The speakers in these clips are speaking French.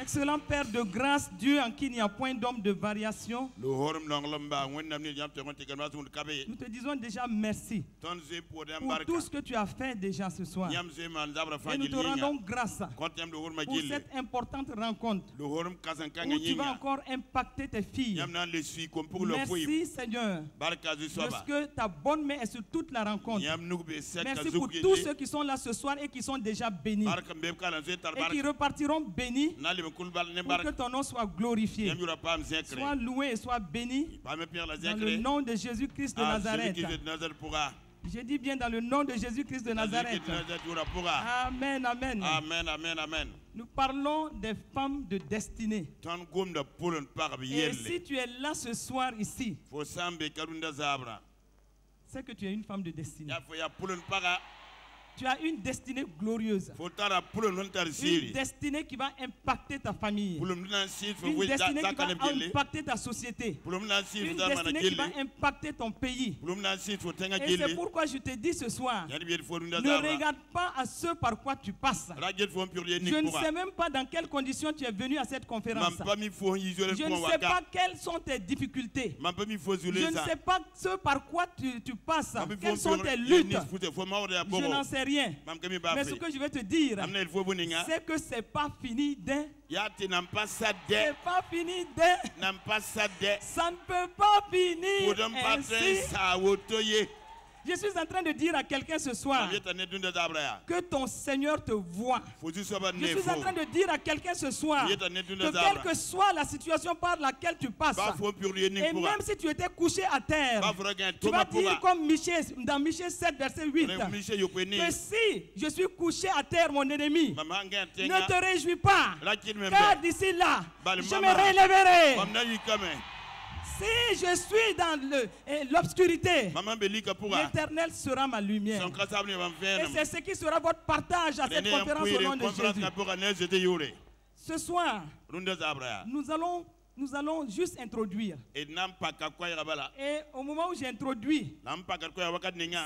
excellent Père de grâce, Dieu en qui il n'y a point d'homme de variation, nous te disons déjà merci pour tout ce que tu as fait déjà ce soir. Et nous te rendons grâce pour cette importante rencontre où tu vas encore impacter tes filles. Merci Seigneur, parce que ta bonne main est sur toute la rencontre. Merci pour tous ceux qui sont là ce soir et qui sont déjà bénis et qui repartiront bénis pour que ton nom soit glorifié, soit loué et soit béni dans le nom de Jésus-Christ de Nazareth. Je dis bien dans le nom de Jésus-Christ de Nazareth. Amen, amen. Amen, amen, amen. Nous parlons des femmes de destinée. Et si tu es là ce soir ici, c'est que tu es une femme de destinée. Tu as une destinée glorieuse. Une destinée qui va impacter ta famille. Une destinée qui va impacter ta société. Une destinée qui va impacter ton pays. Et c'est pourquoi je te dis ce soir, ne regarde pas à ce par quoi tu passes. Je ne sais même pas dans quelles conditions tu es venu à cette conférence. Je ne sais pas quelles sont tes difficultés. Je ne sais pas ce par quoi tu passes. Quelles sont tes luttes. Je n'en sais rien. Mais ce que je vais te dire, c'est que c'est pas fini d'un. C'est pas fini d'un. Ça ne peut pas finir ainsi. Je suis en train de dire à quelqu'un ce soir que ton Seigneur te voit. Je suis en train de dire à quelqu'un ce soir que quelle que soit la situation par laquelle tu passes, et même si tu étais couché à terre, tu vas dire comme Michée, dans Michée 7 verset 8, que si je suis couché à terre, mon ennemi, ne te réjouis pas, car d'ici là, je me relèverai. Si je suis dans l'obscurité, l'Éternel sera ma lumière. Et c'est ce qui sera votre partage à cette conférence au nom de Jésus. Ce soir, nous allons juste introduire. Et au moment où j'introduis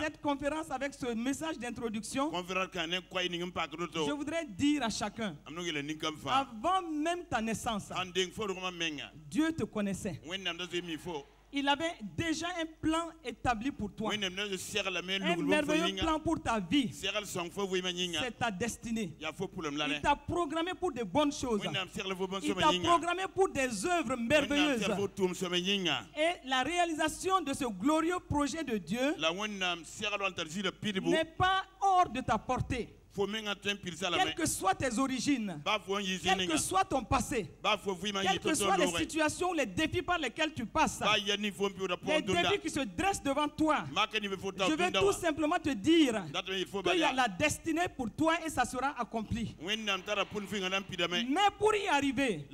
cette conférence avec ce message d'introduction, je voudrais dire à chacun, avant même ta naissance, Dieu te connaissait. Il avait déjà un plan établi pour toi. Un merveilleux plan pour ta vie. C'est ta destinée. Il t'a programmé pour de bonnes choses. Il t'a programmé pour des œuvres merveilleuses. Et la réalisation de ce glorieux projet de Dieu n'est pas hors de ta portée. Quelles que soient tes origines, quel que soit ton passé, quelles que soient les situations ou les défis par lesquels tu passes, les défis qui se dressent devant toi, je vais tout simplement te dire qu'il y a la destinée pour toi et ça sera accompli. Mais pour y arriver,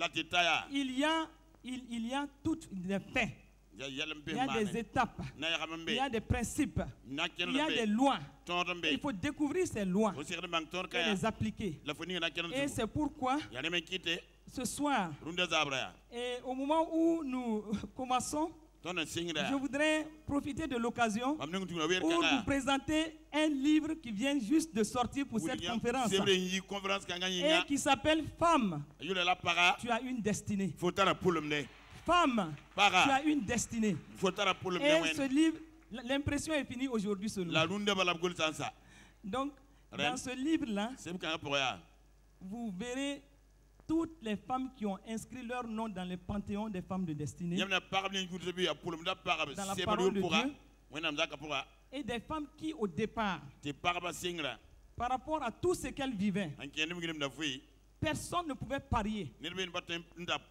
il y a toutes les faits. Il y a des étapes, il y a des principes, il y a des lois. Il faut découvrir ces lois et les appliquer. Et c'est pourquoi ce soir, et au moment où nous commençons, je voudrais profiter de l'occasion pour vous présenter un livre qui vient juste de sortir pour cette conférence et qui s'appelle Femme, tu as une destinée. Femme, tu as une destinée. Et ce livre, l'impression est finie aujourd'hui seulement. Donc, dans ce livre-là, vous verrez toutes les femmes qui ont inscrit leur nom dans le panthéon des femmes de destinée. Dans la parole de Dieu. Et des femmes qui, au départ, par rapport à tout ce qu'elles vivaient, personne ne pouvait parier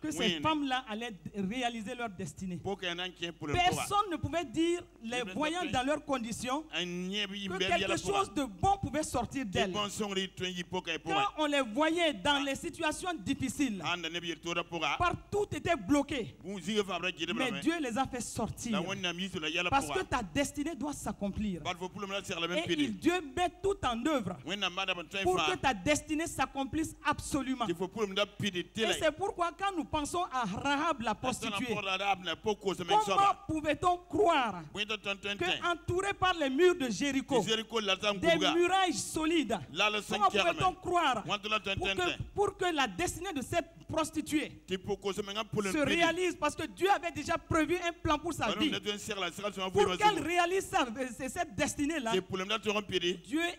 que ces femmes-là allaient réaliser leur destinée. Personne ne pouvait dire, les voyant dans leurs conditions, que quelque chose de bon pouvait sortir d'elles. Quand on les voyait dans les situations difficiles, partout était bloqué. Mais Dieu les a fait sortir. Parce que ta destinée doit s'accomplir. Et Dieu met tout en œuvre pour que ta destinée s'accomplisse absolument. absolument. Et c'est pourquoi quand nous pensons à Rahab la prostituée, comment pouvait-on croire qu'entouré par les murs de Jéricho, des murailles solides, comment pouvait-on croire pour que la destinée de cette prostituée se réalise, parce que Dieu avait déjà prévu un plan pour sa vie. Pour qu'elle réalise cette destinée-là, Dieu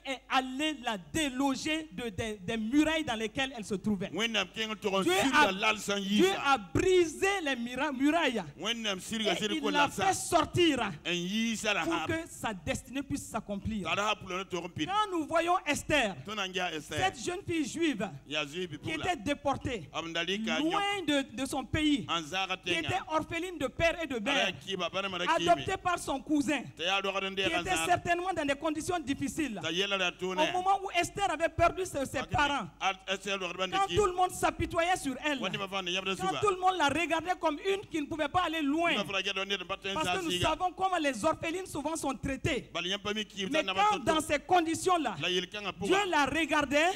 est allé la déloger des murailles dans lesquelles elle se trouvait. Dieu a brisé les murailles et il l'a fait sortir pour que sa destinée puisse s'accomplir. Quand nous voyons Esther, cette jeune fille juive qui était déportée loin de son pays, qui était orpheline de père et de mère, adoptée par son cousin, qui était certainement dans des conditions difficiles. Au moment où Esther avait perdu ses parents, quand tout le monde s'apitoyait sur elle, quand tout le monde la regardait comme une qui ne pouvait pas aller loin, parce que nous savons comment les orphelines souvent sont traitées. Mais quand dans ces conditions-là, Dieu la regardait,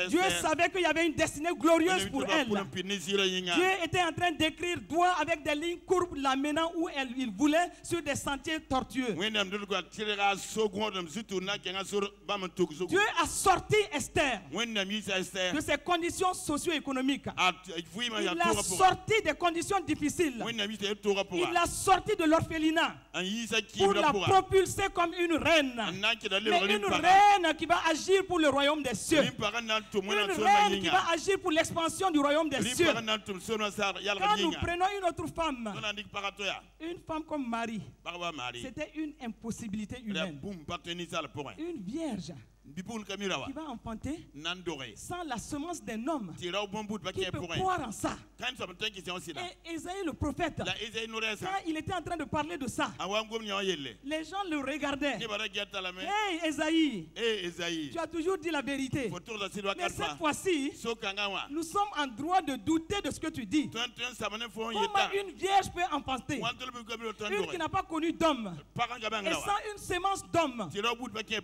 Dieu savait qu'il y avait une destinée glorieuse pour elle. Dieu était en train d'écrire droit avec des lignes courbes l'amenant où il voulait, sur des sentiers tortueux. Dieu a sorti Esther de ses conditions socio-économiques. Il l'a sorti des conditions difficiles. Il l'a sorti de l'orphelinat pour la propulser comme une reine. Mais une reine qui va agir pour le royaume des cieux. Une reine qui va agir pour l'expansion du royaume des cieux. Quand nous prenons une autre femme, une femme comme Marie, c'était une impossibilité humaine. Une vierge qui va enfanter sans la semence d'un homme qui peut croire en ça. Et Ésaïe le prophète, quand il était en train de parler de ça, les gens le regardaient. Hey Ésaïe, tu as toujours dit la vérité. Mais cette fois-ci, nous sommes en droit de douter de ce que tu dis. Comment une vierge peut enfanter? Une qui n'a pas connu d'homme et sans une semence d'homme,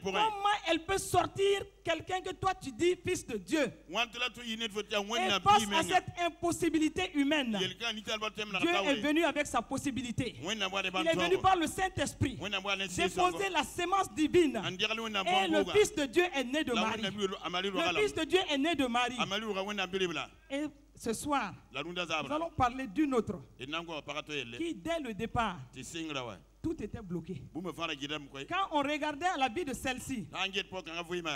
comment elle peut sortir quelqu'un que toi tu dis fils de Dieu? Et face à cette impossibilité humaine, Dieu est venu avec sa possibilité. Il est venu par le Saint-Esprit déposer la sémence divine. Et le Fils de Dieu est né de Marie. Le Fils de Dieu est né de Marie. Et ce soir, nous allons parler d'une autre qui, dès le départ, tout était bloqué. Quand on regardait à la vie de celle-ci,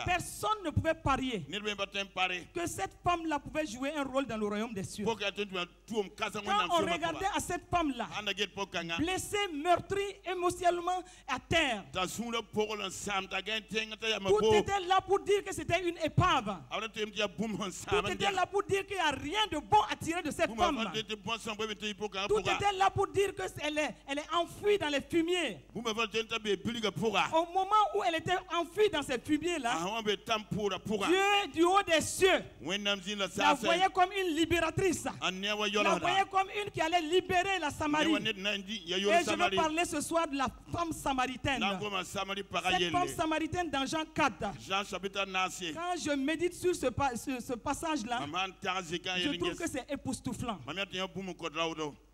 personne ne pouvait parier que cette femme-là pouvait jouer un rôle dans le royaume des cieux. Quand on regardait à cette femme-là, blessée, meurtrie, émotionnellement à terre, tout était là pour dire que c'était une épave. Tout était là pour dire qu'il n'y a rien de bon à tirer de cette femme. Tout était là pour dire qu'elle est enfouie dans les fumiers. Au moment où elle était enfuie dans ces fumiers-là, Dieu du haut des cieux la voyait comme une libératrice. La voyait comme une qui allait libérer la Samarie. Et je vais parler ce soir de la femme samaritaine. Cette femme samaritaine dans Jean 4. Quand je médite sur ce passage-là, je trouve que c'est époustouflant.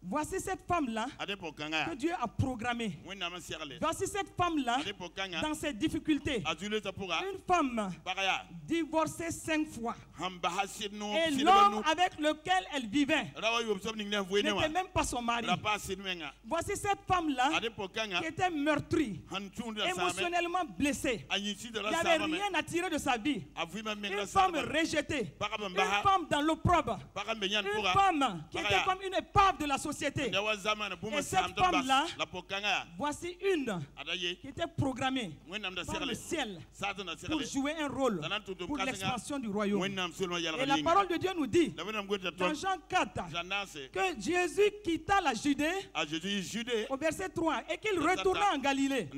Voici cette femme-là que Dieu a programmée. Voici cette femme-là dans ses difficultés. Une femme divorcée 5 fois. Et l'homme avec lequel elle vivait n'était même pas son mari. Voici cette femme-là qui était meurtrie, émotionnellement blessée. Il n'y avait rien à tirer de sa vie. Une femme rejetée. Une femme dans l'opprobre. Une femme qui était comme une épave de la société. Et cette femme-là, voici une qui était programmée par le ciel pour jouer un rôle pour l'expansion du royaume. Et la parole de Dieu nous dit dans Jean 4 que Jésus quitta la Judée au verset 3 et qu'il retourna en Galilée.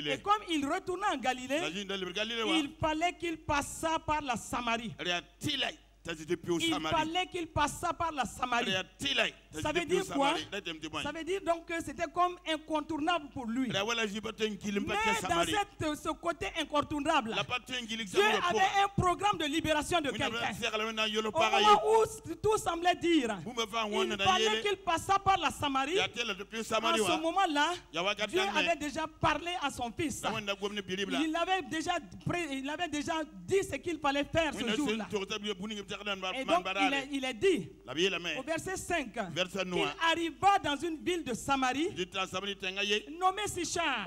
Et comme il retourna en Galilée, il fallait qu'il passât par la Samarie. Il fallait qu'il passât par la Samarie. Ça veut dire quoi? Ça veut dire donc que c'était comme incontournable pour lui. Mais dans ce côté incontournable, Dieu avait un programme de libération de quelqu'un. Au moment où tout semblait dire, il fallait qu'il passât par la Samarie. En ce moment-là, Dieu avait déjà parlé à son fils. Il avait déjà dit ce qu'il fallait faire ce jour-là. Et donc il est dit au verset 5 qu'il arriva dans une ville de Samarie nommée Sichar,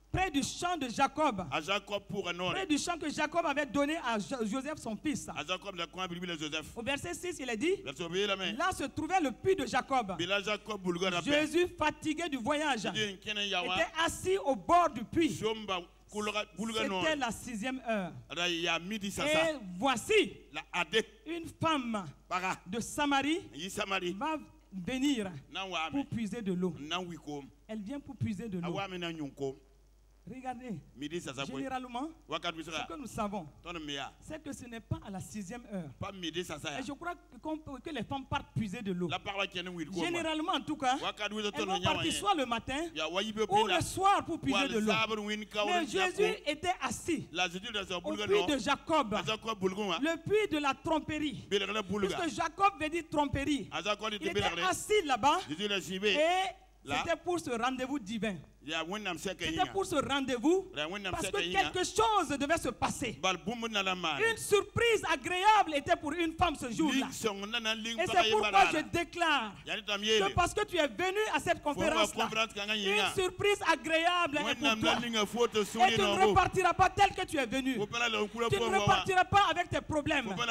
près du champ de Jacob, près du champ que Jacob avait donné à Joseph son fils. Au verset 6 il est dit, là se trouvait le puits de Jacob. Jésus, fatigué du voyage, était assis au bord du puits. C'était la 6e heure. Et voici une femme de Samarie va venir pour puiser de l'eau. Elle vient pour puiser de l'eau. Regardez, généralement, ce que nous savons, c'est que ce n'est pas à la 6e heure. Et je crois que les femmes partent puiser de l'eau. Généralement, en tout cas, elles vont partir soit le matin ou le soir pour puiser de l'eau. Mais Jésus était assis au puits de Jacob, le puits de la tromperie. Puisque Jacob veut dire tromperie. Il était assis là-bas et c'était pour ce rendez-vous divin. C'était pour ce rendez-vous parce que quelque chose devait se passer. Une surprise agréable était pour une femme ce jour-là. Et c'est pourquoi je déclare que parce que tu es venu à cette conférence-là, une surprise agréable est pour toi. Et tu ne repartiras pas tel que tu es venu. Tu ne repartiras pas avec tes problèmes. Tu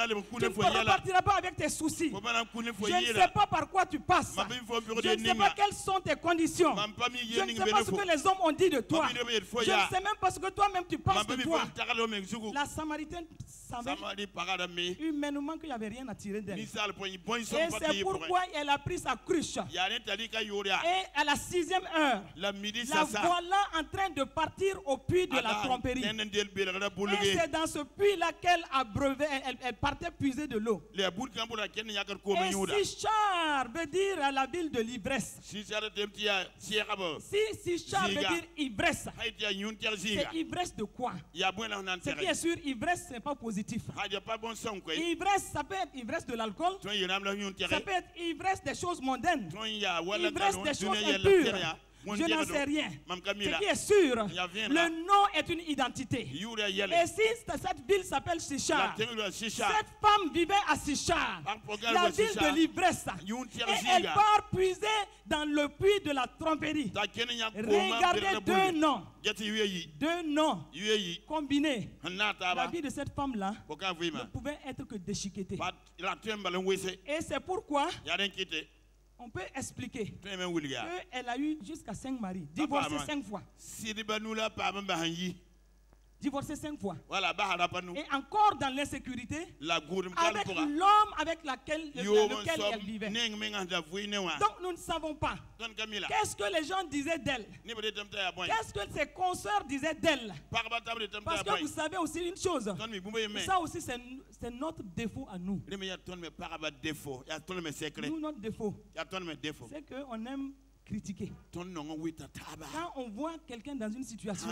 ne repartiras pas avec tes soucis. Je ne sais pas par quoi tu passes. Je ne sais pas quelles sont tes conditions. Je ne sais pas ce que les hommes ont dit de toi. Je ne sais même pas ce que toi-même tu penses de toi. La Samaritaine savait humainement qu'il n'y avait rien à tirer d'elle. Et c'est pourquoi elle a pris sa cruche. Et à la 6e heure, la voilà en train de partir au puits de la tromperie. Et c'est dans ce puits-là qu'elle elle partait puiser de l'eau. Et Sichar veut dire à la ville de l'ivresse. Sichar veut dire ivresse. C'est ivresse de quoi? Ce qui est sûr, ivresse, ce n'est pas positif. Ivresse, ça peut être ivresse de l'alcool. Ça peut être ivresse des choses mondaines. Ivresse des choses impures. Je n'en sais rien. Ce qui est sûr, le nom est une identité. Et si cette ville s'appelle Sichar, cette femme vivait à Sichar, la ville de l'ivresse, et elle part puiser dans le puits de la tromperie. Regardez deux noms combinés. La vie de cette femme-là ne pouvait être que déchiquetée. Et c'est pourquoi on peut expliquer qu'elle a eu jusqu'à 5 maris, divorcé 5 fois. Divorcé 5 fois. Et encore dans l'insécurité avec l'homme avec lequel elle vivait. Donc nous ne savons pas. Qu'est-ce que les gens disaient d'elle? Qu'est-ce que ses consoeurs disaient d'elle? Parce que vous savez aussi une chose. Ça aussi c'est notre défaut à nous. Nous, notre défaut, c'est qu'on aime critiquer. Quand on voit quelqu'un dans une situation,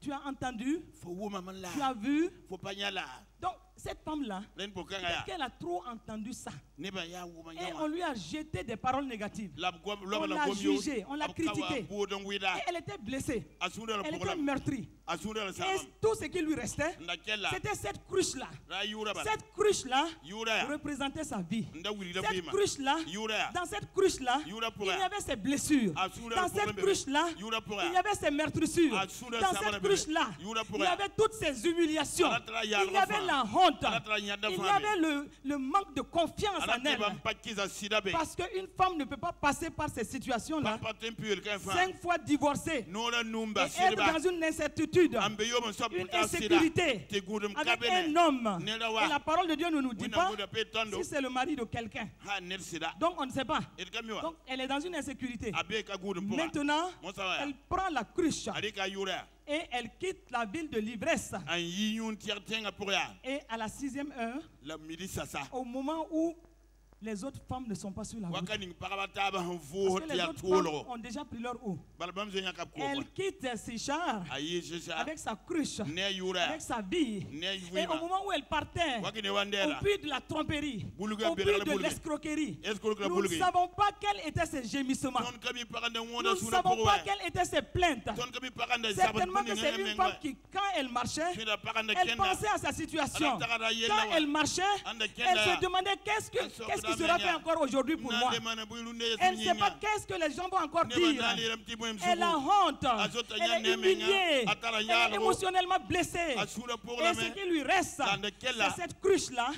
tu as entendu, tu as vu. Donc cette femme-là, peut-être qu'elle a trop entendu ça. Et on lui a jeté des paroles négatives. On l'a jugée, on l'a critiquée. Et elle était blessée. Elle était meurtrie. Et tout ce qui lui restait, c'était cette cruche-là. Cette cruche-là représentait sa vie. Cette cruche-là, dans cette cruche-là, il y avait ses blessures. Dans cette cruche-là, il y avait ses meurtrissures. Dans cette cruche-là, il y avait toutes ses humiliations. Il y avait la honte. Il y avait le manque de confiance en elle. Parce qu'une femme ne peut pas passer par ces situations-là, 5 fois divorcée, et être dans une incertitude, une insécurité, avec un homme. Et la parole de Dieu ne nous dit pas si c'est le mari de quelqu'un. Donc on ne sait pas. Donc elle est dans une insécurité. Maintenant, elle prend la cruche. Et elle quitte la ville de l'ivresse. Et à la 6e heure, au moment où les autres femmes ne sont pas sur la route, parce que les autres femmes ont déjà pris leur eau, elle quitte ses chars avec sa cruche, avec sa bille. Et au moment où elle partait, au puits de la tromperie, au puits de l'escroquerie, nous ne savons pas quels étaient ses gémissements. Nous ne savons pas quelles étaient ses plaintes. Certainement que c'est une femme qui, quand elle marchait, elle pensait à sa situation. Quand elle marchait, elle se demandait qu'est-ce qui sera fait encore aujourd'hui pour moi. Elle ne sait pas qu'est-ce que les gens vont encore dire. Elle a honte. Elle est humiliée. Elle est émotionnellement blessée. Et ce qui lui reste, c'est cette cruche-là.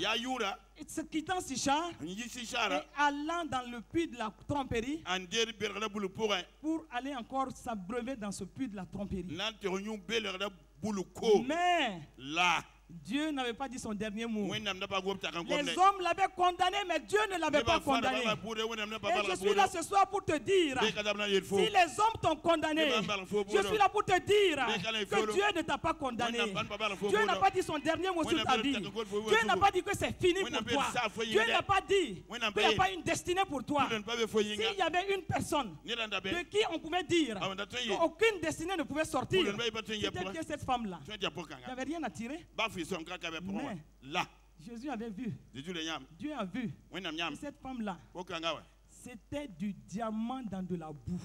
Se quittant Sichar et allant dans le puits de la tromperie pour aller encore s'abreuver dans ce puits de la tromperie. Mais Dieu n'avait pas dit son dernier mot. Les hommes l'avaient condamné, mais Dieu ne l'avait pas condamné. Et je suis là ce soir pour te dire, si les hommes t'ont condamné, je suis là pour te dire que Dieu ne t'a pas condamné. Dieu n'a pas dit son dernier mot sur ta vie. Dieu n'a pas dit que c'est fini pour toi. Dieu n'a pas dit qu'il n'y a pas une destinée pour toi. S'il y avait une personne de qui on pouvait dire qu'aucune destinée ne pouvait sortir, c'était que cette femme-là. Il n'y avait rien à tirer. Mais Jésus avait vu. Dieu a vu. Et cette femme-là, c'était du diamant dans de la boue.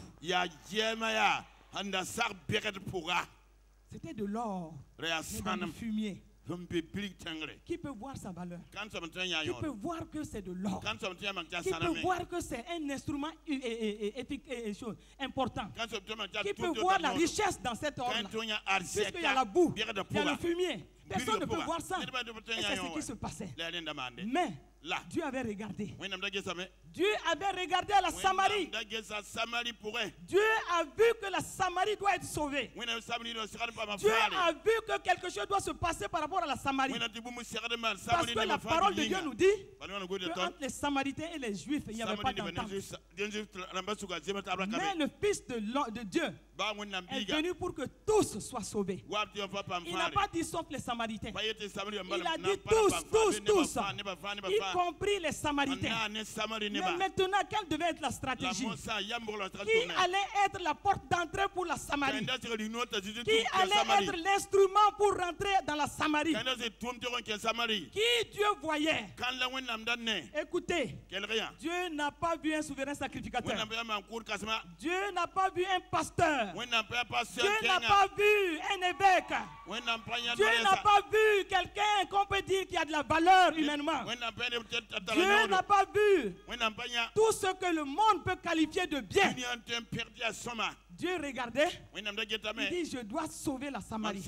C'était de l'or, mais dans le fumier. Qui peut voir sa valeur? Qui peut voir que c'est de l'or? Qui peut voir que c'est un instrument important? Qui peut voir la richesse dans cet or-là? Puisqu'il y a la boue, il y a le fumier. Personne ne peut voir ça. Et c'est ce qui se passait. Mais Dieu avait regardé. Dieu avait regardé à la Samarie. Dieu a vu que la Samarie doit être sauvée. Dieu a vu que quelque chose doit se passer par rapport à la Samarie. Parce que la parole de Dieu nous dit qu'entre les Samaritains et les Juifs, il n'y avait pas d'entente. Mais le Fils de Dieu est venu pour que tous soient sauvés. Il n'a pas dit sauf les Samaritains. Il a dit tous, y compris les Samaritains. Mais maintenant, quelle devait être la stratégie? Qui allait être la porte d'entrée pour la Samarie? Qui allait être l'instrument pour rentrer dans la Samarie? Qui Dieu voyait? Écoutez, Dieu n'a pas vu un souverain sacrificateur. Dieu n'a pas vu un pasteur. Dieu n'a pas vu un évêque. Dieu n'a pas vu quelqu'un qu'on peut dire qui a de la valeur humainement. Dieu n'a pas vu tout ce que le monde peut qualifier de bien. Dieu regardait, il dit je dois sauver la Samarie.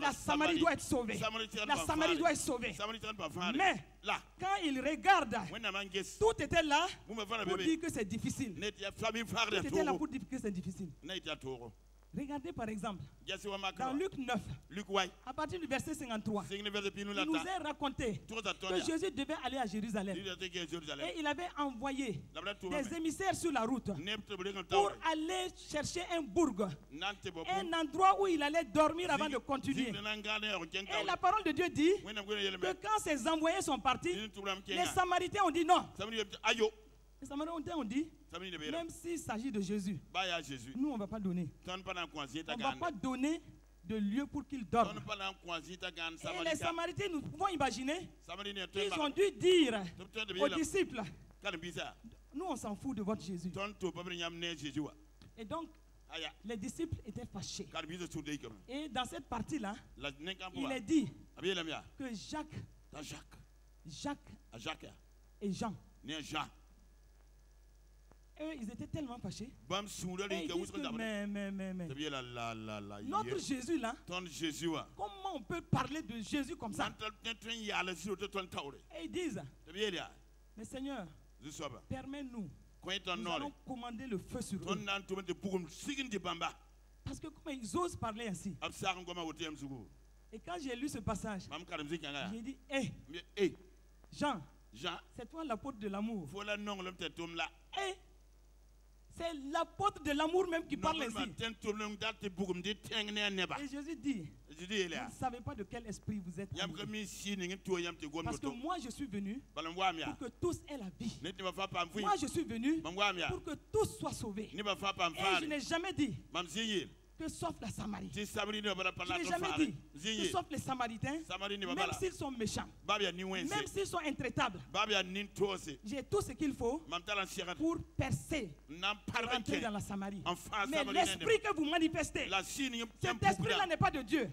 La Samarie doit être sauvée. La Samarie doit être sauvée. Mais quand il regarde, tout était là pour dire que c'est difficile. Tout était là pour dire que c'est difficile. Regardez par exemple, dans Luc 9, à partir du verset 53, il nous est raconté que Jésus devait aller à Jérusalem. Et il avait envoyé des émissaires sur la route pour aller chercher un bourg, un endroit où il allait dormir avant de continuer. Et la parole de Dieu dit que quand ces envoyés sont partis, les Samaritains ont dit non. Les Samaritains ont dit, même s'il s'agit de Jésus, nous on ne va pas donner. On ne va pas donner de lieu pour qu'il dorme. Et les Samaritains, nous pouvons imaginer qu'ils ont dû dire aux disciples, nous on s'en fout de votre Jésus. Et donc, les disciples étaient fâchés. Et dans cette partie-là, il est dit que Jacques et Jean, eux, ils étaient tellement fâchés. Et ils disent que, mais, notre Jésus là, comment on peut parler de Jésus comme ça? Et ils disent, mais Seigneur, permets-nous. Nous allons commander le feu sur eux. Parce que comment ils osent parler ainsi? Et quand j'ai lu ce passage, j'ai dit, hé, Jean, c'est toi l'apôtre de l'amour. C'est l'apôtre de l'amour même qui parle ici. Et Jésus dit, vous ne savez pas de quel esprit vous êtes. Parce que moi je suis venu pour que tous aient la vie. Moi je suis venu pour que tous soient sauvés. Et je n'ai jamais dit que sauf la Samarie. Je n'ai jamais dit que sauf les Samaritains, même s'ils sont méchants, même s'ils sont intraitables. J'ai tout ce qu'il faut pour percer, pour entrer dans la Samarie. Mais l'esprit que vous manifestez, cet esprit-là n'est pas de Dieu.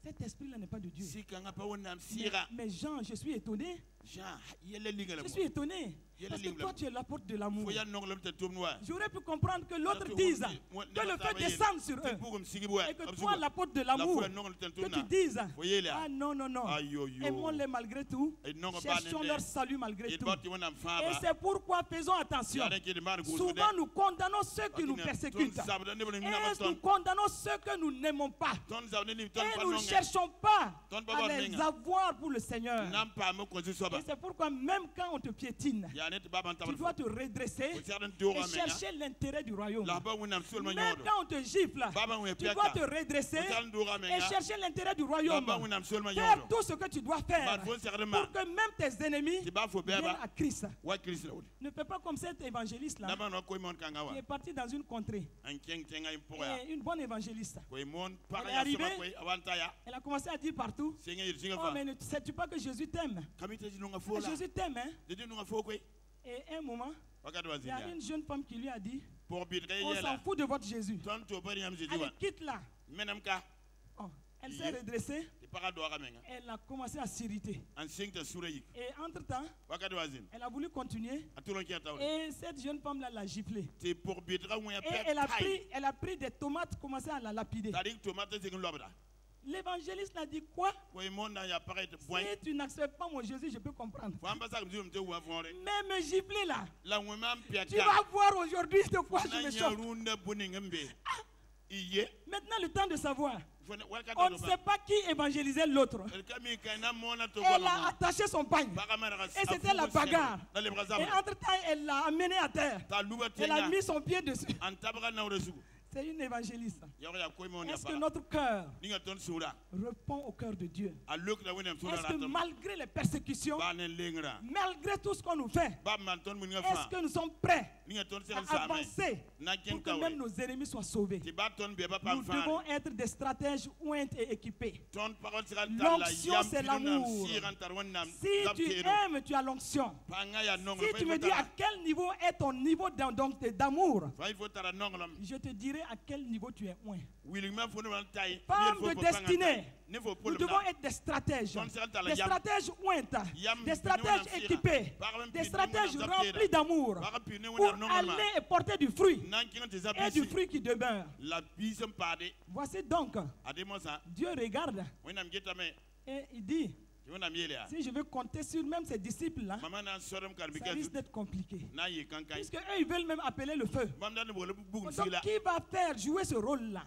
Cet esprit-là n'est pas de Dieu. Mais Jean, je suis étonné. Je suis étonné. Parce que toi, tu es l'apôtre de l'amour. J'aurais pu comprendre que l'autre dise que le feu descende sur eux. Et que toi, l'apôtre de l'amour, que tu dises, ah non, non, non, aimons-les malgré tout, cherchons leur salut malgré tout. Et c'est pourquoi faisons attention. Souvent, nous condamnons ceux qui nous persécutent. Et nous condamnons ceux que nous n'aimons pas. Et nous ne cherchons pas à les avoir pour le Seigneur. Et c'est pourquoi même quand on te piétine, tu dois te redresser et chercher l'intérêt du royaume. Même quand on te gifle, tu dois te redresser et chercher l'intérêt du royaume. Faire tout ce que tu dois faire pour que même tes ennemis viennent à Christ. Ne fais pas comme cet évangéliste-là qui est parti dans une contrée. Et une bonne évangéliste. Elle est arrivée, elle a commencé à dire partout, oh mais ne sais-tu pas que Jésus t'aime? Jésus t'aime, hein? Et un moment, il y a une jeune femme qui lui a dit, on s'en fout de votre Jésus. Allez, quitte-la. Oh, elle s'est redressée. Elle a commencé à s'irriter. Et entre-temps, elle a voulu continuer. Et cette jeune femme-là l'a giflée. Et elle a pris des tomates, commencé à la lapider. L'évangéliste a dit quoi? Si tu n'acceptes pas mon Jésus, je peux comprendre. Mais me gifler là, tu vas voir aujourd'hui de quoi je me choque. Maintenant, le temps de savoir. On ne sait pas qui évangélisait l'autre. Elle a attaché son pagne. Et c'était la bagarre. Et entre-temps, elle l'a amené à terre. Elle a mis son pied dessus. C'est une évangéliste. Est-ce que notre cœur répond au cœur de Dieu? Est-ce que malgré les persécutions, malgré tout ce qu'on nous fait, est-ce que nous sommes prêts à avancer pour que même nos ennemis soient sauvés? Nous devons être des stratèges ointes et équipés. L'onction, c'est l'amour. Si tu aimes, tu as l'onction. Si tu me dis à quel niveau est ton niveau d'amour, je te dirai à quel niveau tu es oint. Femme de destinée, nous devons être des stratèges ointes, des stratèges équipés, des stratèges remplis d'amour pour aller et porter du fruit et du fruit qui demeure. Voici donc, Dieu regarde et il dit, si je veux compter sur même ces disciples-là, ça risque d'être compliqué. Puisque eux, ils veulent même appeler le feu. Donc, qui va faire jouer ce rôle-là?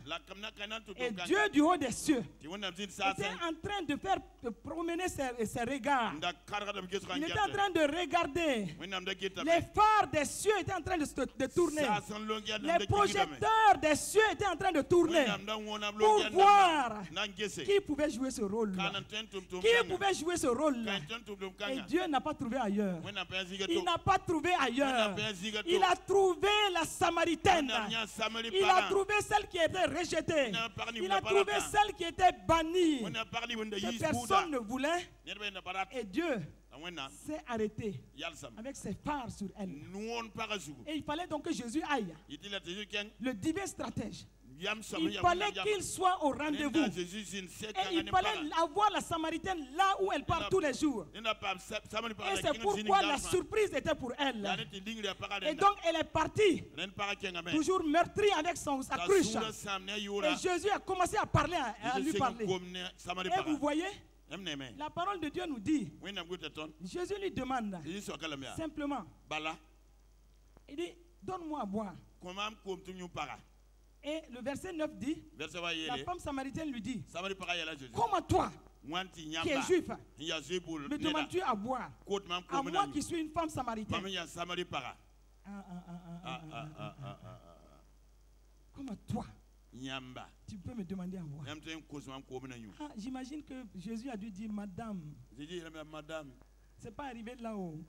Et Dieu du haut des cieux était en train de faire promener ses regards. Il était en train de regarder. Les phares des cieux étaient en train de tourner. Les projecteurs des cieux étaient en train de tourner pour voir qui pouvait jouer ce rôle-là. Qui pouvait jouer ce rôle-là. Et Dieu n'a pas trouvé ailleurs. Il n'a pas trouvé ailleurs. Il a trouvé la Samaritaine. Il a trouvé celle qui était rejetée. Il a trouvé celle qui était bannie. Que personne ne voulait. Et Dieu s'est arrêté avec ses phares sur elle. Et il fallait donc que Jésus aille. Le divin stratège. Il fallait qu'il soit au rendez-vous. Et il fallait avoir la Samaritaine là où elle part tous les jours. Et c'est pourquoi la surprise était pour elle. Et donc elle est partie, toujours meurtrie avec sa cruche. Et Jésus a commencé à parler, à lui parler. Et vous voyez, la parole de Dieu nous dit, Jésus lui demande simplement, il dit, donne-moi à boire. Et le verset 9 dit, la femme samaritaine lui dit, comment toi, qui est juif, me demandes-tu à boire? À moi qui suis une femme samaritaine. Comme à toi, tu peux me demander à boire. J'imagine que Jésus a dû dire madame. C'est pas arrivé là-haut.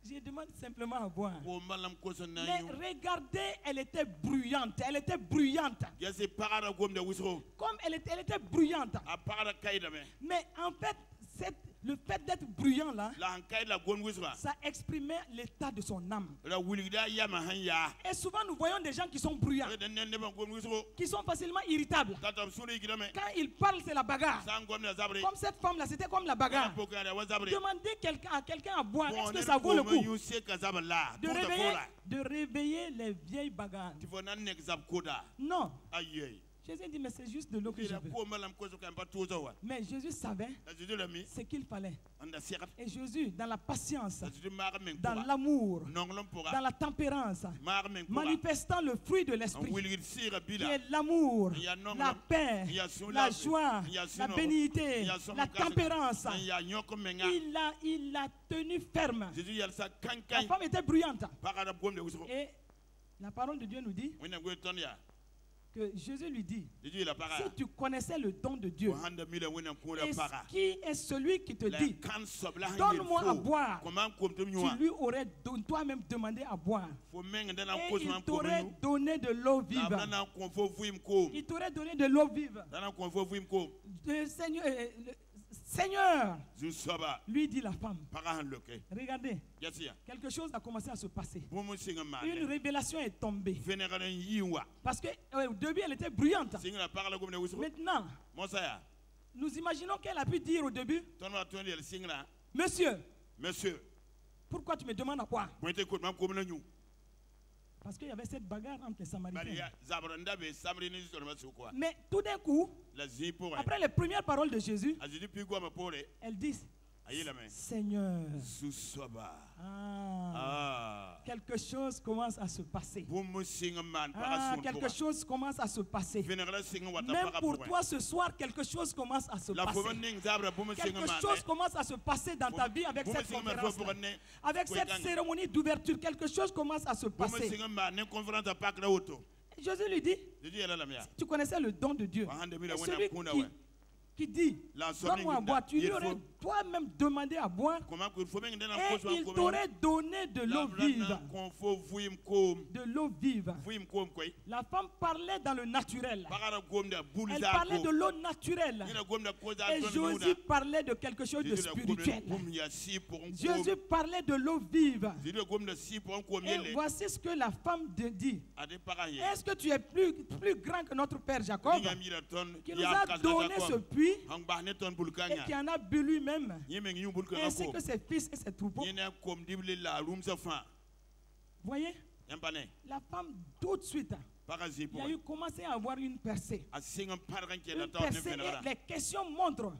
Je demande simplement à boire. Mais regardez, elle était bruyante. Elle était bruyante. Comme elle était bruyante. Mais en fait, le fait d'être bruyant là, ça exprimait l'état de son âme. Et souvent nous voyons des gens qui sont bruyants, qui sont facilement irritables. Quand ils parlent, c'est la bagarre. Comme cette femme là, c'était comme la bagarre. Demandez à quelqu'un à boire, est-ce que ça vaut le coup de réveiller les vieilles bagarres? Non. Jésus dit, mais c'est juste de l'eau que je veux. Mais Jésus savait ce qu'il fallait. Et Jésus, dans la patience, dans l'amour, dans la tempérance, manifestant le fruit de l'esprit, qui est l'amour, la paix, la joie, la bénignité, la tempérance, il a tenu ferme. La femme était bruyante. Et la parole de Dieu nous dit que Jésus lui dit, si tu connaissais le don de Dieu, et qui est celui qui te dit, donne-moi à boire, tu lui aurais toi-même demandé à boire. Et il t'aurait donné de l'eau vive. Il t'aurait donné de l'eau vive. Seigneur, lui dit la femme, regardez, quelque chose a commencé à se passer. Une révélation est tombée. Parce qu'au début, elle était bruyante. Maintenant, nous imaginons qu'elle a pu dire au début, Monsieur, pourquoi tu me demandes à boire? Parce qu'il y avait cette bagarre entre les Samaritains. Mais tout d'un coup, après les premières paroles de Jésus, elle dit, Seigneur, quelque chose commence à se passer. Quelque chose commence à se passer. Même pour toi ce soir, quelque chose commence à se passer. Quelque chose commence à se passer dans ta vie avec cette conférence. Avec cette cérémonie d'ouverture, quelque chose commence à se passer. Jésus lui dit, tu connaissais le don de Dieu. Et celui qui dit, donne-moi à boire, tu lui aurais toi-même demandé à boire, et il t'aurait donné de l'eau vive. De l'eau vive. La femme parlait dans le naturel. Elle parlait de l'eau naturelle. Et Jésus parlait de quelque chose de spirituel. Jésus parlait de l'eau vive. Et voici ce que la femme dit. Est-ce que tu es plus grand que notre père Jacob, qui nous a donné ce puits et qui en a bu lui-même, ainsi que ses fils et ses troupeaux? Voyez, la femme tout de suite, il a eu commencé à avoir une percée. Et les questions montrent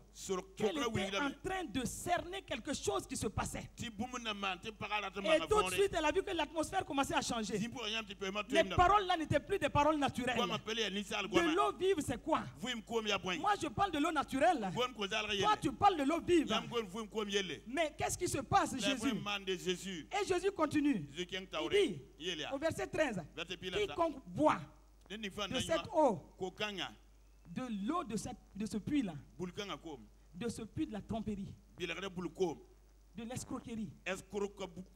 qu'elle était en train de cerner quelque chose qui se passait. Et tout de suite, elle a vu que l'atmosphère commençait à changer. Les paroles là n'étaient plus des paroles naturelles. De l'eau vive, c'est quoi? Moi, je parle de l'eau naturelle. Toi, tu parles de l'eau vive. Mais qu'est-ce qui se passe, Jésus? Et Jésus continue. Il dit, au verset 13, quiconque boit de cette eau, de l'eau de ce puits-là, de ce puits de la tromperie, de l'escroquerie,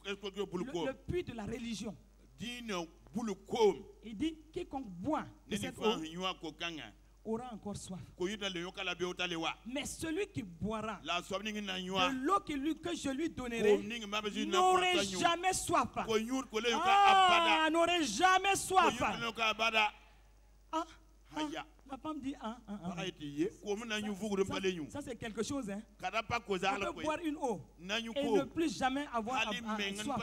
le puits de la religion. Il dit, quiconque boit de cette eau aura encore soif. Mais celui qui boira de l'eau que je lui donnerai n'aurait jamais soif. N'aurait jamais soif. La femme dit, ça c'est quelque chose, hein. On peut boire une eau et ne plus jamais avoir soif.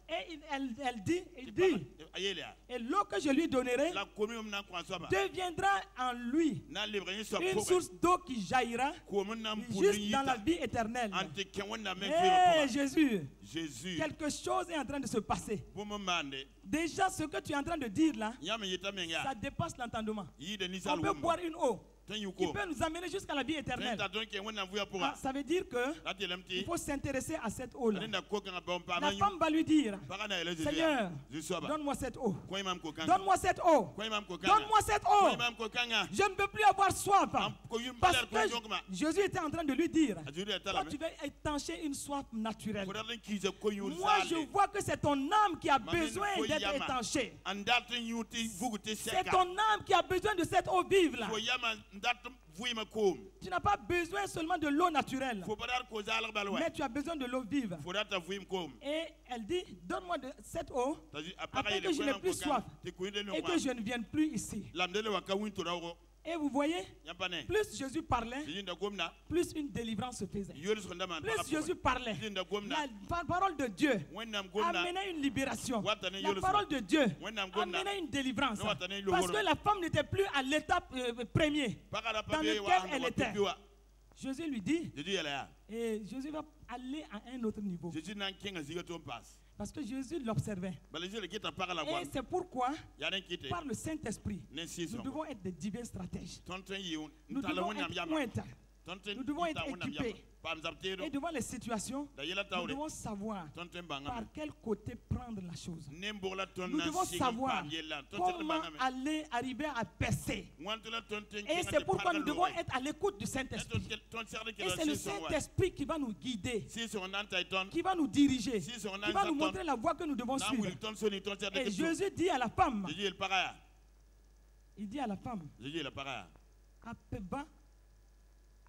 Et elle dit, et l'eau que je lui donnerai deviendra en lui une source d'eau qui jaillira juste dans la vie éternelle. Et Jésus, quelque chose est en train de se passer. Déjà, ce que tu es en train de dire là, ça dépasse l'entendement. On peut boire une eau qui peut nous amener jusqu'à la vie éternelle. Ça veut dire qu'il faut s'intéresser à cette eau-là. La femme va lui dire, Seigneur, donne-moi cette eau. Donne-moi cette eau. Donne-moi cette eau. Je ne veux plus avoir soif. Parce que Jésus était en train de lui dire, toi tu veux étancher une soif naturelle. Moi je vois que c'est ton âme qui a besoin d'être étanchée. C'est ton âme qui a besoin de cette eau vive là. Tu n'as pas besoin seulement de l'eau naturelle, mais tu as besoin de l'eau vive. Et elle dit, donne-moi de cette eau afin que je n'ai plus soif et que je ne vienne plus ici. Et vous voyez, plus Jésus parlait, plus une délivrance se faisait. Plus Jésus parlait, la parole de Dieu amenait une libération. La parole de Dieu amenait une délivrance. Parce que la femme n'était plus à l'étape première dans laquelle elle était. Jésus lui dit, et Jésus va aller à un autre niveau. Parce que Jésus l'observait. Et c'est pourquoi, par le Saint-Esprit, nous devons être des divins stratèges. Nous devons être pointes. Nous devons être équipés. Et devant les situations, nous devons savoir par quel côté prendre la chose. Nous devons savoir comment arriver à percer. Et c'est pourquoi nous devons être à l'écoute du Saint-Esprit. Et c'est le Saint-Esprit qui va nous guider, qui va nous diriger, qui va nous montrer la voie que nous devons suivre. Et Jésus dit à la femme, il dit à la femme,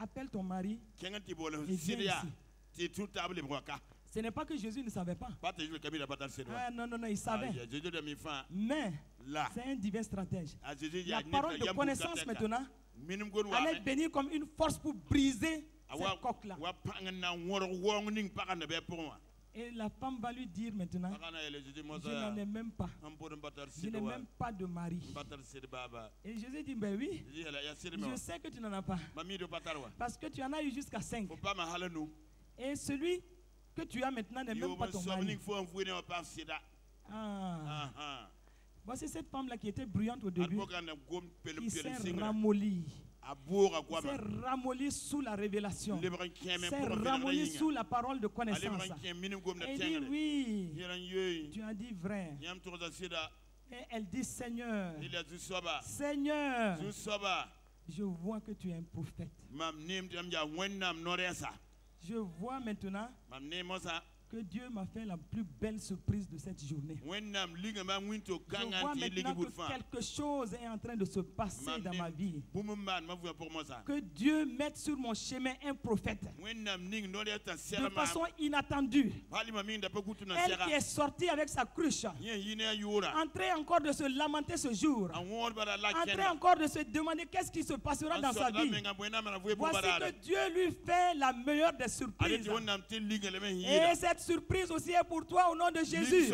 appelle ton mari et viens ici. Ce n'est pas que Jésus ne savait pas. Ah, non, il savait. Mais c'est un divin stratège. La parole de connaissance maintenant allait venir comme une force pour briser cette coque-là. Et la femme va lui dire maintenant, je n'en ai même pas. Je n'ai même pas de mari. Et Jésus dit, ben oui, je sais que tu n'en as pas. Parce que tu en as eu jusqu'à 5. Et celui que tu as maintenant n'est même pas ton mari. Voici cette femme-là qui était bruyante au début, qui s'est ramollie. C'est ramolli sous la révélation. C'est ramolli sous la parole de connaissance. Et dit oui, tu as dit vrai. Et elle dit Seigneur, Seigneur, je vois que tu es un prophète. Je vois maintenant que Dieu m'a fait la plus belle surprise de cette journée. Je vois maintenant que quelque chose est en train de se passer dans ma vie. Que Dieu mette sur mon chemin un prophète de façon inattendue. Elle qui est sortie avec sa cruche, en train encore de se lamenter ce jour, en train encore de se demander qu'est-ce qui se passera dans sa vie. Voici que Dieu lui fait la meilleure des surprises. Et cette surprise aussi est pour toi au nom de Jésus.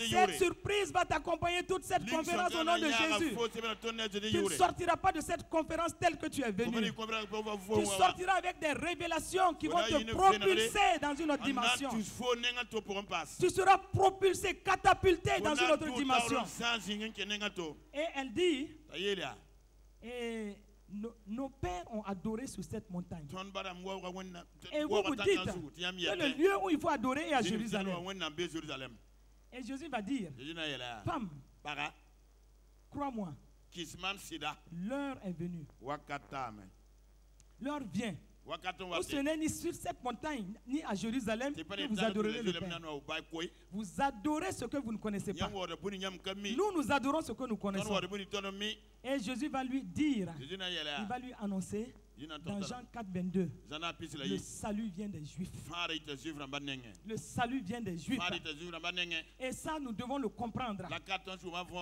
Cette surprise va t'accompagner toute cette conférence au nom de Jésus. Tu ne sortiras pas de cette conférence telle que tu es venu. Tu sortiras avec des révélations qui vont te propulser dans une autre dimension. Tu seras propulsé, catapulté dans une autre dimension. Et elle dit, nos pères ont adoré sur cette montagne. Et vous vous dites que le lieu où il faut adorer est à Jérusalem. Et Jésus va dire, femme, crois-moi, l'heure est venue. L'heure vient. Ce n'est ni sur cette montagne, ni à Jérusalem que vous adorerez le Père. Vous adorez ce que vous ne connaissez pas. Nous adorons ce que nous connaissons. Et Jésus va lui dire, il va lui annoncer, dans Jean 4, 22, le salut vient des Juifs. Le salut vient des Juifs. Et ça, nous devons le comprendre.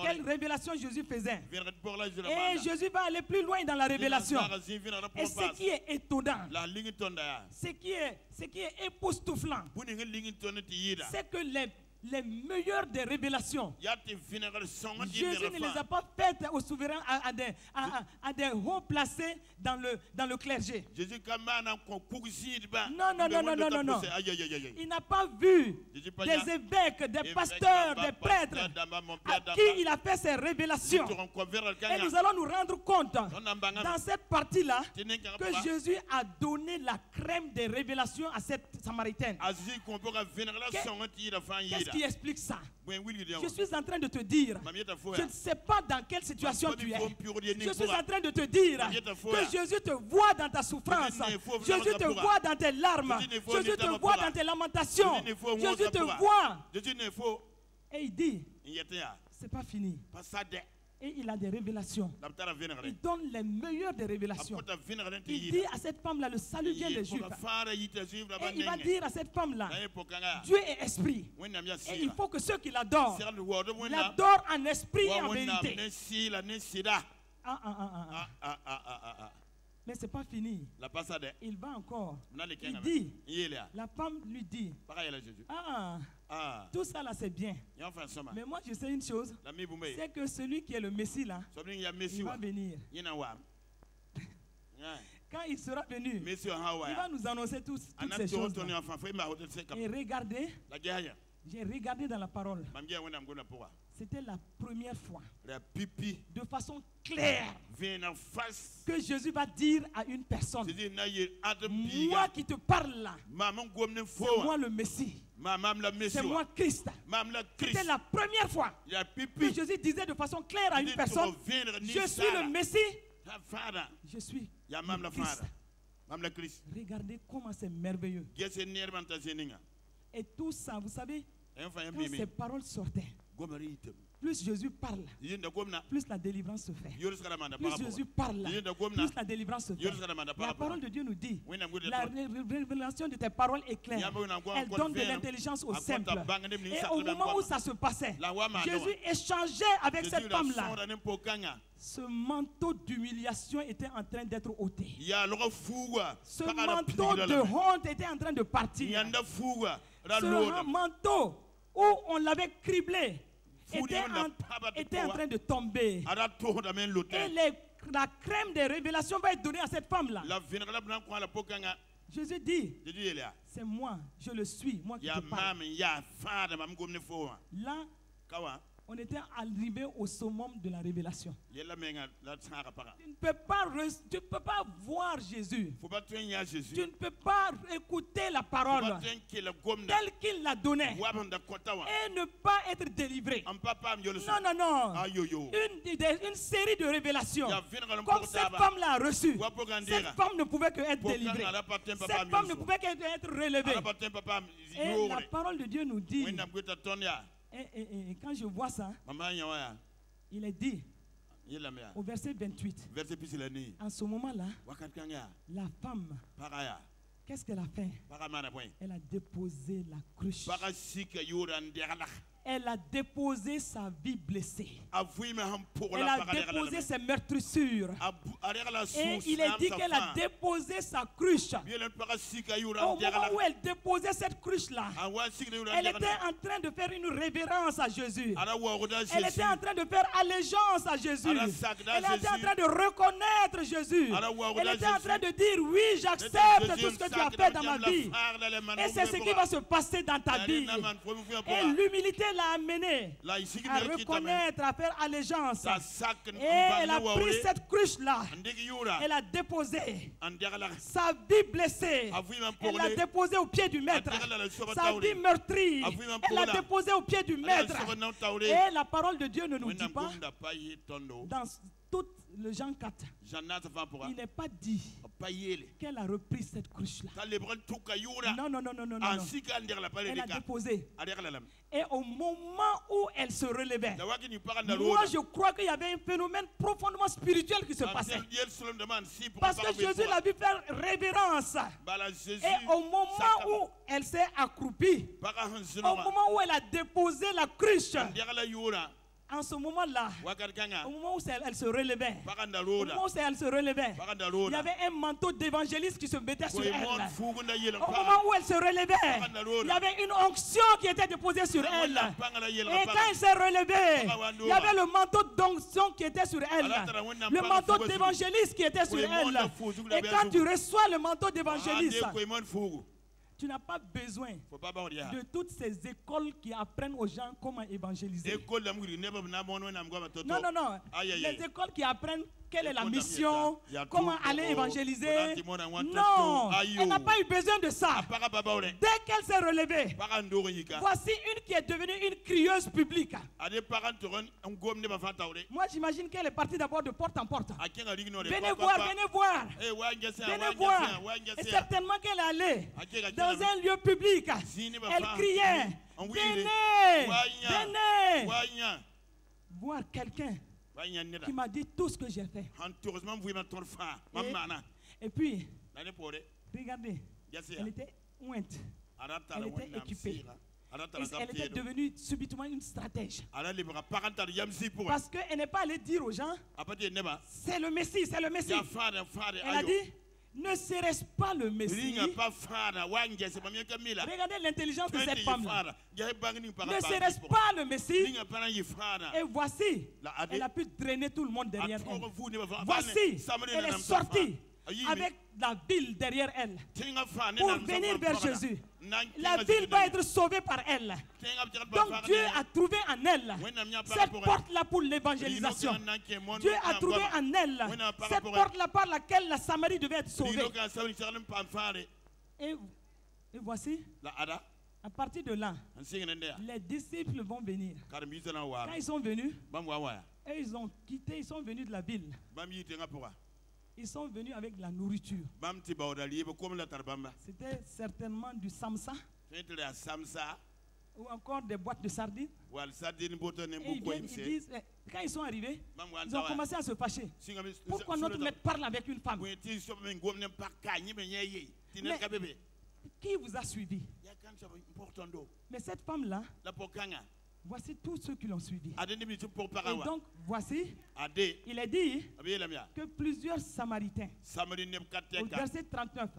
Quelle révélation Jésus faisait. Et Jésus va aller plus loin dans la révélation. Et ce qui est étonnant, ce qui est époustouflant, c'est que les meilleures des révélations. Jésus ne les a pas faites aux souverains, à des hauts placés dans le clergé. Non. Il n'a pas vu des évêques, des pasteurs, des prêtres à qui il a fait ces révélations. Et nous allons nous rendre compte dans cette partie-là que Jésus a donné la crème des révélations à cette Samaritaine. Qu'est-ce qui explique ça? Je suis en train de te dire, je ne sais pas dans quelle situation tu es. Je suis en train de te dire que Jésus te voit dans ta souffrance. Jésus te voit dans tes larmes. Jésus te voit dans tes lamentations. Jésus te voit. Et il dit, c'est pas fini. Et il a des révélations. Il donne les meilleures des révélations. Il dit à cette femme-là, le salut vient des Juifs. Et il va dire à cette femme-là, Dieu est esprit. Et il faut que ceux qui l'adorent, l'adorent en esprit et en vérité. Mais ce n'est pas fini. Il va encore. Il dit, la femme lui dit, tout ça là c'est bien. Mais moi je sais une chose, c'est que celui qui est le Messie là, il va venir. Quand il sera venu, il va nous annoncer toutes ces choses là. Et regardez, j'ai regardé dans la parole. C'était la première fois, de façon claire, que Jésus va dire à une personne, moi qui te parle là, c'est moi le Messie. C'est moi Christ. C'était la première fois que Jésus disait de façon claire à une personne, je suis le Messie, je suis le Christ. Regardez comment c'est merveilleux. Et tout ça, vous savez, quand ces paroles sortaient, plus Jésus parle, plus la délivrance se fait. Plus Jésus parle, plus la délivrance se fait. La parole de Dieu nous dit, la révélation de tes paroles est claire. Elle donne de l'intelligence aux simples. Et au moment où ça se passait, Jésus échangeait avec cette femme-là. Ce manteau d'humiliation était en train d'être ôté. Ce manteau de honte était en train de partir. Ce manteau où on l'avait criblé était en train de tomber. Et la crème des révélations va être donnée à cette femme-là. Jésus dit, c'est moi, je le suis, moi qui te parle. Là, on était arrivé au summum de la révélation. Tu ne peux pas voir Jésus. Tu ne peux pas écouter la parole telle qu'il l'a donnée et ne pas être délivré. Non. Une série de révélations. Comme cette femme l'a reçue. Cette femme ne pouvait que être délivrée. Cette femme ne pouvait qu'être relevée. Et la parole de Dieu nous dit, et quand je vois ça, il est dit au verset 28, en ce moment-là, la femme, qu'est-ce qu'elle a fait? Elle a déposé la cruche. Elle a déposé sa vie blessée. Elle a déposé ses meurtrissures. Et il est dit qu'elle a déposé sa cruche. Au moment où elle déposait cette cruche-là, elle était en train de faire une révérence à Jésus. Elle était en train de faire allégeance à Jésus. Elle était en train de reconnaître Jésus. Elle était en train de dire, oui, j'accepte tout ce que tu as fait dans ma vie. Et c'est ce qui va se passer dans ta vie. Et l'humilité l'a amené à reconnaître, à faire allégeance. Et elle a pris cette cruche-là. Elle a déposé sa vie blessée. Elle l'a déposée au pied du maître. Sa vie meurtrie. Elle l'a déposée au pied du maître. Et la parole de Dieu ne nous dit pas, dans tout le Jean 4, il n'est pas dit qu'elle a repris cette cruche-là. Non. Elle a déposé. Et au moment où elle se relevait, moi je crois qu'il y avait un phénomène profondément spirituel qui se passait. Parce que Jésus l'a vu faire révérence. Et au moment où elle s'est accroupie, au moment où elle a déposé la cruche, En ce moment-là, au moment où elle se relevait, il y avait un manteau d'évangéliste qui se mettait sur elle. Au moment où elle se relevait, il y avait une onction qui était déposée sur elle. Et quand elle s'est relevée, il y avait le manteau d'onction qui était sur elle. Le manteau d'évangéliste qui était sur elle. Et quand tu reçois le manteau d'évangéliste, tu n'as pas besoin de toutes ces écoles qui apprennent aux gens comment évangéliser. Non, non, non. Les écoles qui apprennent quelle est la mission, comment aller évangéliser. Non, elle n'a pas eu besoin de ça. Dès qu'elle s'est relevée, voici une qui est devenue une crieuse publique. Moi, j'imagine qu'elle est partie d'abord de porte en porte. Venez voir, venez voir. Venez voir. Et certainement qu'elle est allée dans un lieu public. Elle criait, venez, venez. Voir quelqu'un qui m'a dit tout ce que j'ai fait. Et puis, regardez, elle était ointe, elle était équipée. Et elle était devenue subitement une stratège. Parce qu'elle n'est pas allée dire aux gens, c'est le Messie, c'est le Messie. Elle a dit, ne serait-ce pas le Messie? Regardez l'intelligence de cette femme-là. Ne serait-ce pas le Messie? Et voici, elle a pu drainer tout le monde derrière elle. Voici, elle est sortie avec la ville derrière elle pour venir vers Jésus. La ville va être sauvée par elle. Donc Dieu a trouvé en elle cette porte-là pour l'évangélisation. Dieu a trouvé en elle cette porte-là par laquelle la Samarie devait être sauvée. Et voici, à partir de là, les disciples vont venir. Quand ils sont venus, et ils ont quitté, ils sont venus de la ville. Ils sont venus avec de la nourriture. C'était certainement du samsa. Ou encore des boîtes de sardines. Et ils disent, quand ils sont arrivés, ils ont commencé à se fâcher. Pourquoi notre maître parle avec une femme? Mais qui vous a suivi? Mais cette femme-là, voici tous ceux qui l'ont suivi. Et donc, voici, il est dit que plusieurs Samaritains, au verset 39,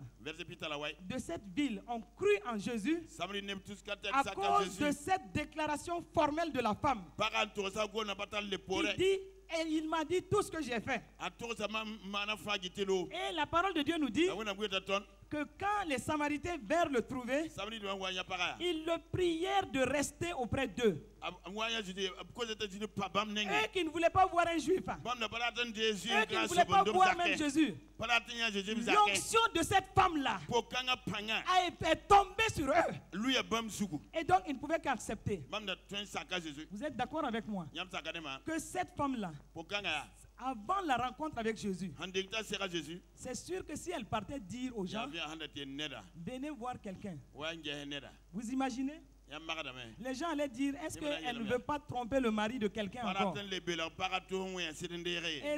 de cette ville ont cru en Jésus à cause de cette déclaration formelle de la femme. Il dit, et il m'a dit tout ce que j'ai fait. Et la parole de Dieu nous dit que quand les Samaritains vinrent le trouver, ils le prièrent de rester auprès d'eux. Eux qui ne voulaient pas voir un juif, eux qui ne voulaient pas voir même Jésus, l'onction de cette femme-là est tombée sur eux. Et donc ils ne pouvaient qu'accepter. Vous êtes d'accord avec moi que cette femme-là, avant la rencontre avec Jésus, c'est sûr que si elle partait dire aux gens, venez voir quelqu'un, vous imaginez? Les gens allaient dire, est-ce qu'elle ne veut pas tromper le mari de quelqu'un encore? Et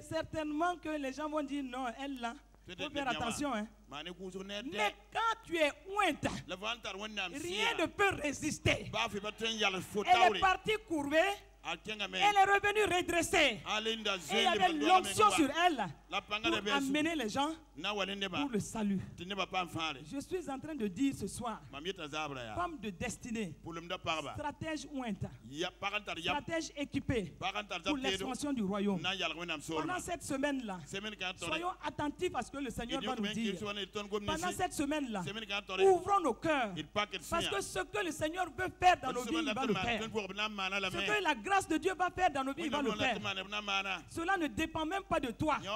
certainement que les gens vont dire, non, elle là, il faut faire attention. Hein. Mais quand tu es ointe, rien ne peut résister. Elle est partie courbée. Elle est revenue redressée. Et il y avait l'onction sur elle pour amener les gens pour le salut. Je suis en train de dire ce soir, femme de destinée, stratège ointe, stratège équipée pour l'expansion du royaume. Pendant cette semaine-là, soyons attentifs à ce que le Seigneur va nous dire. Pendant cette semaine-là, ouvrons nos cœurs. Parce que ce que le Seigneur veut faire dans nos vies, il va le faire. Ce que la grâce de Dieu va faire dans nos vies, il va le faire. Cela ne dépend même pas de toi. Si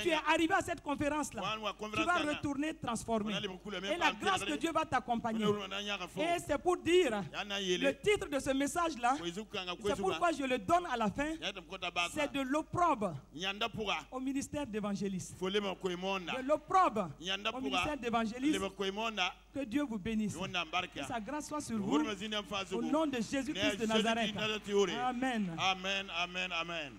tu es arrivé à cette conférence-là, tu vas retourner transformé. Et la grâce de Dieu va t'accompagner. Et c'est pour dire, le titre de ce message-là, c'est pourquoi je le donne à la fin, c'est de l'opprobre au ministère d'évangéliste. De l'opprobre au ministère d'évangéliste. Que Dieu vous bénisse. Que sa grâce soit sur vous. Au nom de Jésus-Christ de Nazareth. Amen. Amen, amen, amen.